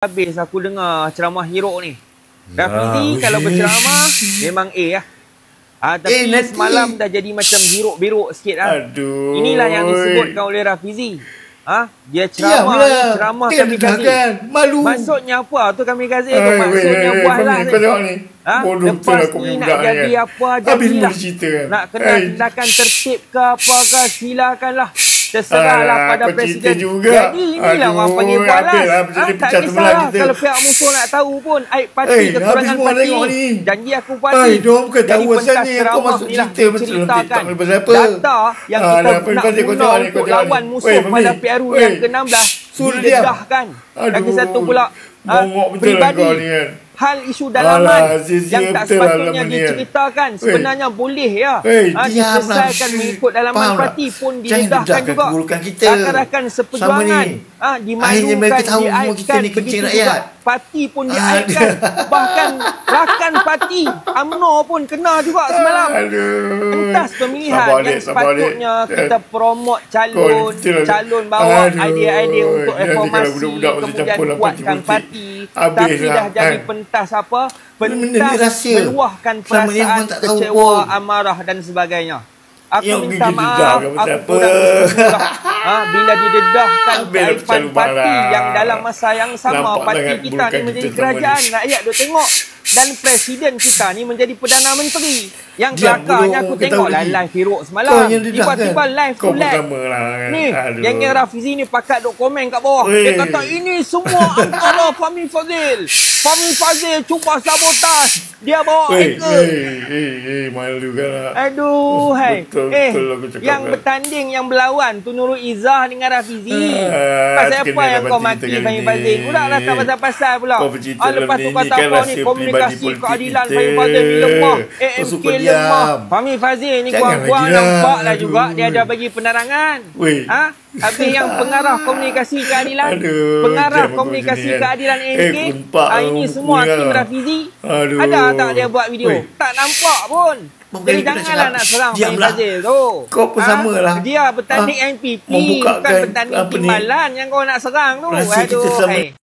Habis aku dengar ceramah Hero ni. Rafizi kalau berceramah memang A lah. Tapi semalam dah jadi macam Hero-berok sikit lah. Aduh. Inilah yang disebutkan oleh Rafizi. Dia ceramah kamikaze. Malu. Maksudnya apa tu kamikaze tu? Maksudnya buahlah ni. Lepas ni nak jadi apa, jadilah. Nak kena tindakan tertib ke apa ke, silakanlah. Terserahlah pada presiden juga. Jadi inilah orang panggil balas. Tak kisahlah kalau pihak musuh nak tahu pun aib parti, kekurangan parti. Janji aku parti. Jadi pentas ceramah ni lah ceritakan data yang kita nak guna untuk lawan musuh pada PRU yang ke-16 didedahkan. Lagi satu pula peribadi. Hal isu dalaman yang tak sepatutnya diceritakan sebenarnya boleh ya. Diselesaikan mengikut dalaman parti pun didedahkan juga. Rakan-rakan seperjuangan dimalukan, diaibkan, begitu juga parti pun diaibkan. Bahkan rakan parti UMNO pun kena juga semalam. Pentas pemilihan yang sepatutnya kita promote calon bawa idea-idea untuk reformasi, kemudian kuatkan parti, tapi dah jadi pentas apa? Pentas meluahkan perasaan kecewa, amarah dan sebagainya. Aku minta maaf, aku kurang bila didedahkan keaiban parti yang dalam masa yang sama parti kita ni menjadi kerajaan, rakyat duk tengok, dan presiden kita ni menjadi Perdana Menteri. Yang kelakarnya aku tengoklah live Hero semalam, tiba-tiba live flat ni, yang Rafizi ni pakat duk komen kat bawah. Dia kata ini semua antara Fahmi Fadzil cuba sabotaj. Dia bawa malu kan. Aduh, hai. Yang bertanding, yang berlawan tu Nurul Izzah dengan Rafizi. Pasal apa yang kau maki Fahmi Fadzil? Budak lah tak pasal-pasal pula. Lepas tu kata apa ni, komunikasi keadilan Fahmi Fadzil ni lemah, AMK lemah. Fahmi Fadzil ni kurang-kurang nampaklah juga dia ada bagi penerangan. Habis yang pengarah komunikasi keadilan, pengarah komunikasi keadilan AMK, ini semua tim Rafizi. Ada tak dia buat video? Tak nampak pun. Jadi janganlah nak serang Fahmi Fadzil tu. Kau pun samalah. Dia bertanding MPP, bukan bertanding timbalan yang kau nak serang tu. Aduh.